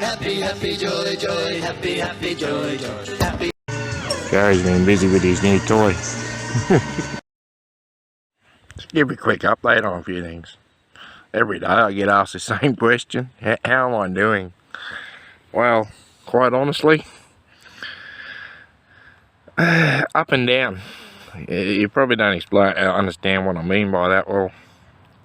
Happy, happy, joy, joy, happy, happy, joy, joy, happy. Gary's been busy with his new toy. Just give a quick update on a few things. Every day I get asked the same question. How am I doing? Well, quite honestly, up and down. You probably don't understand what I mean by that. Well,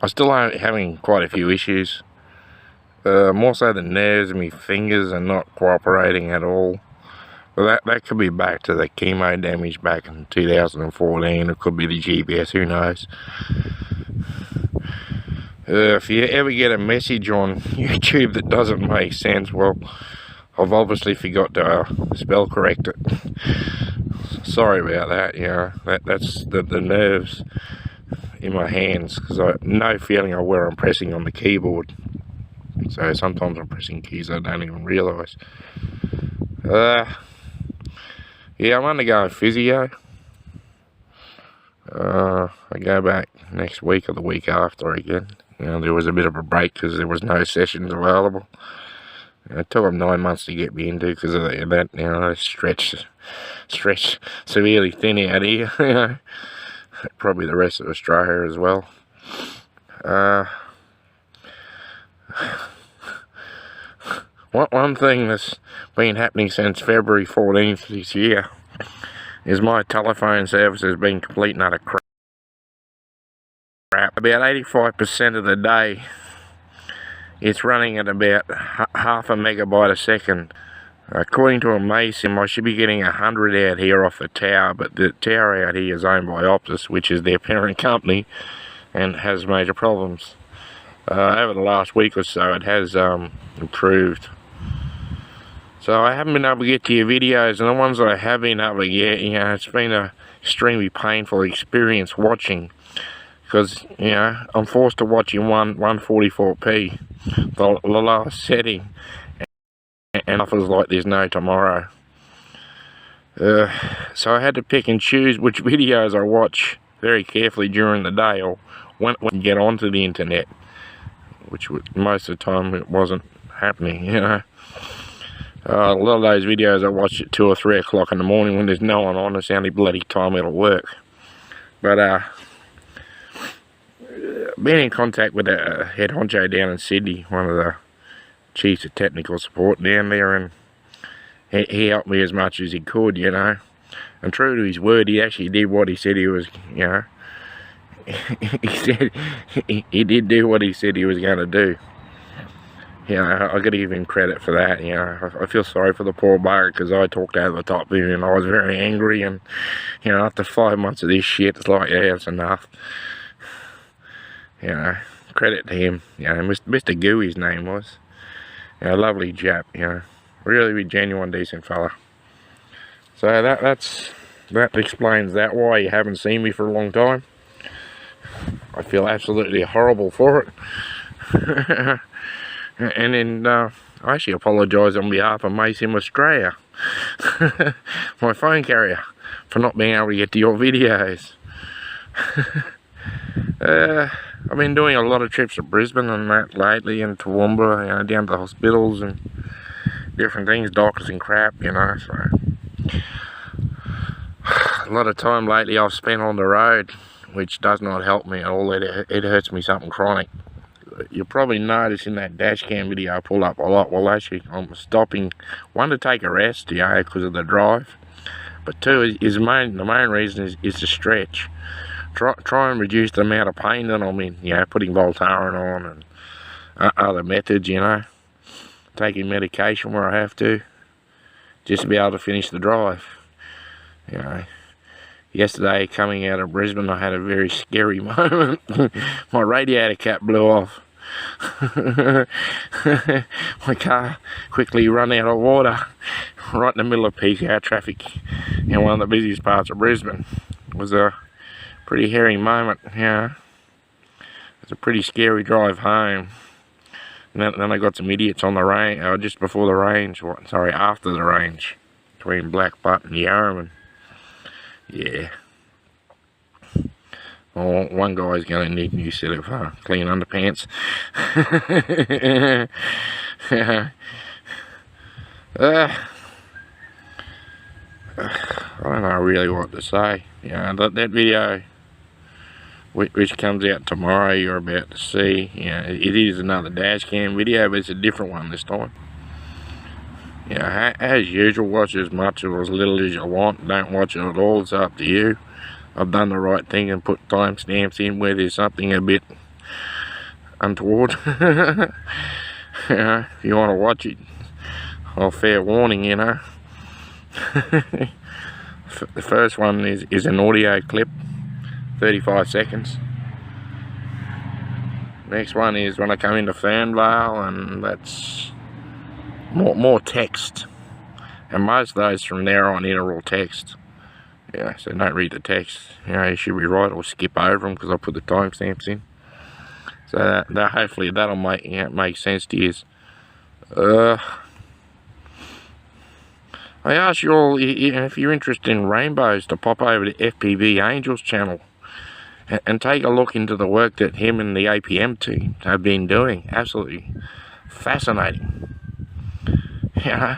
I still am having quite a few issues. More so the nerves in my fingers are not cooperating at all. Well, that could be back to the chemo damage back in 2014. It could be the GPS, who knows. If you ever get a message on YouTube that doesn't make sense, well, I've obviously forgot to spell correct it. Sorry about that, you know. That's the nerves in my hands, because I no feeling of where I'm pressing on the keyboard. So sometimes I'm pressing keys I don't even realise. Yeah, I'm undergoing physio. I go back next week or the week after again. You know, there was a bit of a break because there was no sessions available. It took them 9 months to get me into because of that, you know, stretch severely thin out here, you know. Probably the rest of Australia as well. One thing that's been happening since February 14th this year is my telephone service has been complete and utter crap. About 85% of the day it's running at about half a megabyte a second. According to a Maysim, I should be getting 100 out here off the tower, but the tower out here is owned by Optus, which is their parent company, and has major problems. Over the last week or so it has improved. So I haven't been able to get to your videos, and the ones that I have been able to get, you know, it's been a extremely painful experience watching, because, you know, I'm forced to watch in 144p, the lowest setting, and offers like there's no tomorrow. So I had to pick and choose which videos I watch very carefully during the day, or when I get onto the internet, which most of the time it wasn't happening, you know. A lot of those videos I watch at 2 or 3 o'clock in the morning when there's no one on. It's the only bloody time it'll work. But been in contact with a head honcho down in Sydney, one of the chiefs of technical support down there, and he helped me as much as he could, you know. And true to his word, he actually did what he said he was, you know. he did do what he said he was going to do. You know, I got to give him credit for that. You know, I feel sorry for the poor bugger, because I talked over the top of him and I was very angry, and, you know, after 5 months of this shit, it's like, yeah, it's enough. You know, credit to him. You know, Mr. Goo his name was. You know, lovely chap, you know, really genuine, decent fella. So that explains that, why you haven't seen me for a long time. I feel absolutely horrible for it. And then I actually apologise on behalf of Maysim Australia, my phone carrier, for not being able to get to your videos. I've been doing a lot of trips to Brisbane and that lately, and Toowoomba, you know, down to the hospitals and different things, doctors and crap, you know. So a lot of time lately I've spent on the road, which does not help me at all. It hurts me something chronic. You'll probably notice in that dash cam video I pull up a lot. Well, actually, I'm stopping, one, to take a rest, you know, because of the drive, but two, the main reason is to stretch. Try and reduce the amount of pain that I'm in, you know, putting Voltaren on and other methods, you know, taking medication where I have to, just to be able to finish the drive. You know, yesterday coming out of Brisbane I had a very scary moment. My radiator cap blew off. My car quickly run out of water right in the middle of peak hour traffic in one of the busiest parts of Brisbane. It was a pretty hairy moment, you know. It was a pretty scary drive home. And then I got some idiots on the range, just before the range, after the range, between Black Butt and Yarraman. Yeah. Well, one guy's going to need a new set of clean underpants. I don't know really what to say. You know, that video which comes out tomorrow you're about to see, you know, it is another dash cam video, but it's a different one this time. You know, as usual, watch as much or as little as you want. Don't watch it at all, it's up to you. I've done the right thing and put timestamps in where there's something a bit untoward. You know, if you want to watch it, well, fair warning, you know. The first one is an audio clip, 35 seconds. Next one is when I come into Fernvale, and that's more text. And most of those from there on in are all text. Yeah, so don't read the text. You know, you should be right or skip over them because I put the timestamps in. So that hopefully that'll make sense to you. I ask you all, if you're interested in rainbows, to pop over to FPV Angels channel and take a look into the work that him and the APM team have been doing. Absolutely fascinating. You know,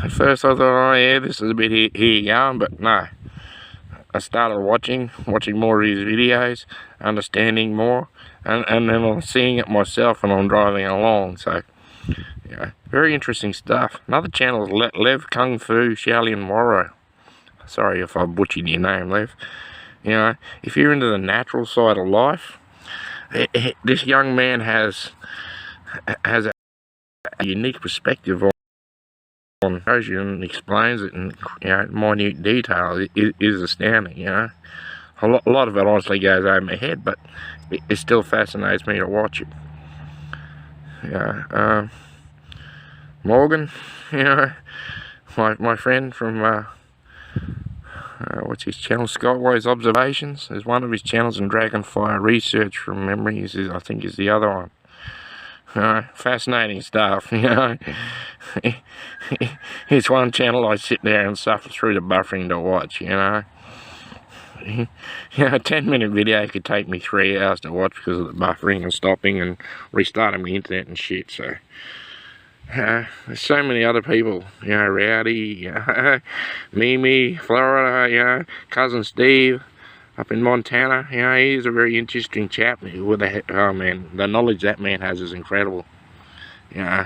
at first I thought, oh yeah, this is a bit here going, but no. I started watching more of his videos, understanding more, and then I'm seeing it myself when I'm driving along. So, you know, very interesting stuff. Another channel is Lev Kung Fu Shaolin Warrior. Sorry if I butchered your name, Lev. You know, if you're into the natural side of life, this young man has a unique perspective on shows you and explains it in, you know, minute detail. It is astounding, you know. A lot of it honestly goes over my head, but it still fascinates me to watch it. Yeah, Morgan, you know, my friend from what's his channel, Skyways Observations is one of his channels, and Dragonfire Research from memory I think is the other one. Fascinating stuff, you know. It's one channel I sit there and suffer through the buffering to watch, you know. You know, a 10-minute video could take me 3 hours to watch because of the buffering and stopping and restarting my internet and shit. So there's so many other people, you know, Rowdy, you know, Mimi, Florida, you know, Cousin Steve up in Montana. You know, he's a very interesting chap. Oh man, the knowledge that man has is incredible. You know,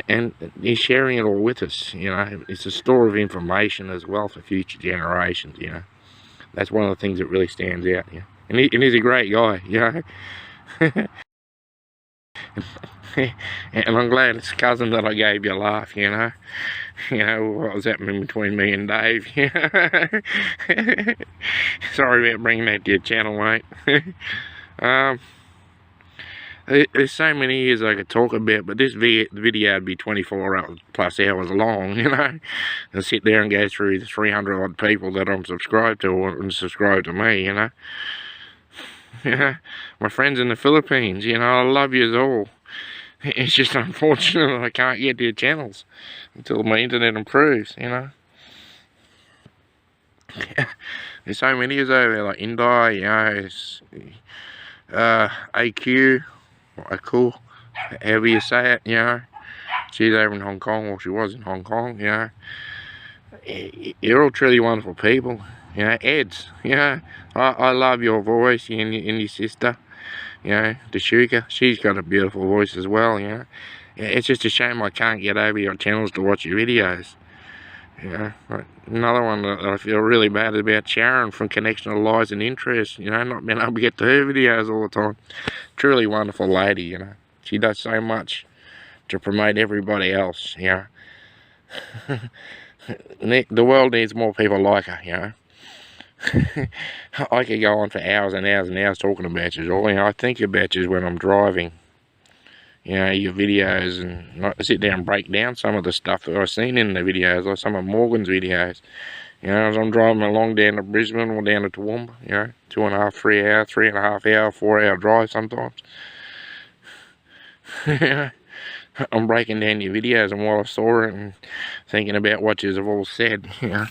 and he's sharing it all with us. You know, it's a store of information as well for future generations. You know, that's one of the things that really stands out. Yeah, and he's a great guy. You know. And I'm glad it's Cousin that I gave you a laugh, you know. You know, what was happening between me and Dave. Sorry about bringing that to your channel, mate. There's so many years I could talk about, but this video would be 24 plus hours long, you know. And sit there and go through the 300 odd people that I'm subscribed to and subscribe to me, you know. Yeah, my friends in the Philippines, you know, I love you all. It's just unfortunate I can't get to your channels until my internet improves, you know. There's so many over there, like Indai, you know, AQ, cool, however you say it, you know. She's over in Hong Kong, or she was in Hong Kong, you know. You're all truly wonderful people, you know. Eds, you know, I love your voice and your sister. You know, Dashuka, she's got a beautiful voice as well, you know. It's just a shame I can't get over your channels to watch your videos. You know, another one that I feel really bad about, Sharon from Connection of Lies and Interest, you know, not being able to get to her videos all the time. Truly wonderful lady, you know. She does so much to promote everybody else, you know. The world needs more people like her, you know. I could go on for hours and hours and hours talking about you. You know, I think about you when I'm driving. You know, your videos, and I sit down and break down some of the stuff that I've seen in the videos, like some of Morgan's videos. You know, as I'm driving along down to Brisbane or down to Toowoomba, you know, 2.5, 3 hour, 3.5 hour, 4 hour drive sometimes. I'm breaking down your videos and what I saw and thinking about what you have all said, you know.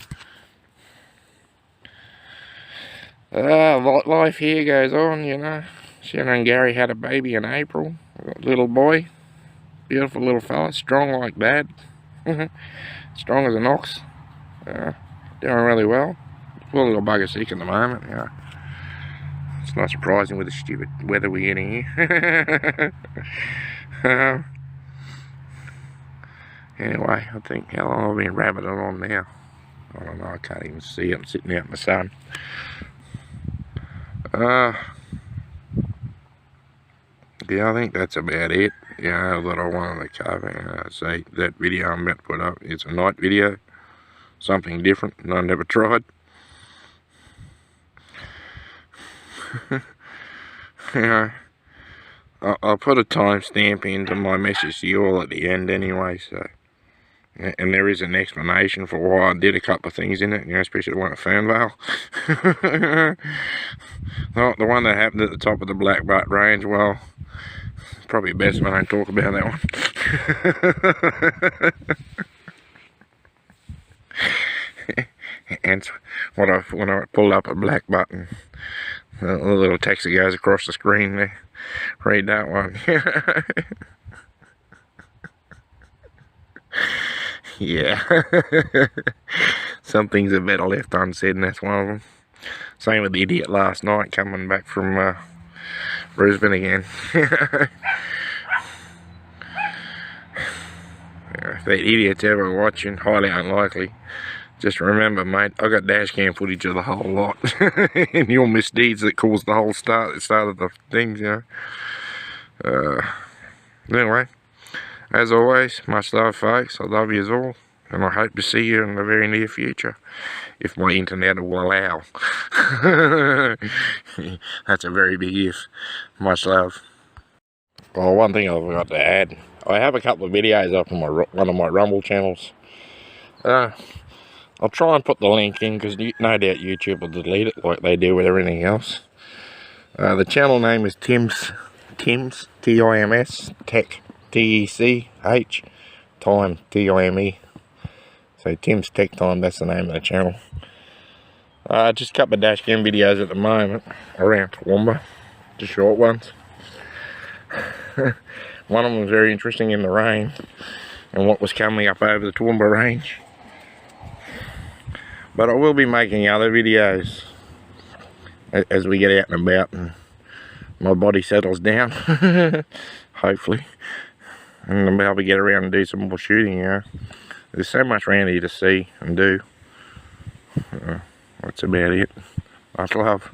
Life here goes on, you know. Shannon and Gary had a baby in April, a little boy, beautiful little fella, strong like Dad. Strong as an ox. Doing really well. Full a little bugger sick at the moment. It's not surprising with the stupid weather we're getting here. Anyway, I think how long I've been rabbiting on now. I don't know, I can't even see it. I'm sitting out in the sun. Yeah, I think that's about it. That I wanted to cover. Say that video I'm about to put up, it's a night video. Something different that I never tried. I'll put a timestamp into my message to you all at the end anyway, so. And there is an explanation for why I did a couple of things in it, especially the one at Fernvale. The one that happened at the top of the Black Butte Range, well, probably best if I don't talk about that one. And when I pulled up at Black Butte, and the little taxi goes across the screen there, read that one. Yeah. Some things are better left unsaid, and that's one of them. Same with the idiot last night coming back from Brisbane again. If that idiot's ever watching, highly unlikely. Just remember, mate, I got dash cam footage of the whole lot. And your misdeeds that caused the whole that started the things, Anyway, as always, much love, folks. I love you all, and I hope to see you in the very near future, if my internet will allow. That's a very big if. Much love. Well, one thing I forgot to add, I have a couple of videos up on one of my Rumble channels. I'll try and put the link in, because no doubt YouTube will delete it like they do with everything else. The channel name is Tim's, Tims, T-I-M-S, Tech, T-E-C-H, Time, T-I-M-E. So Tim's Tech Time, that's the name of the channel. Just a couple of dash cam videos at the moment around Toowoomba, just short ones. One of them was very interesting in the rain and what was coming up over the Toowoomba range. But I will be making other videos as we get out and about and my body settles down, hopefully. And I'll be able to get around and do some more shooting, There's so much around here to see and do. That's about it. Much love.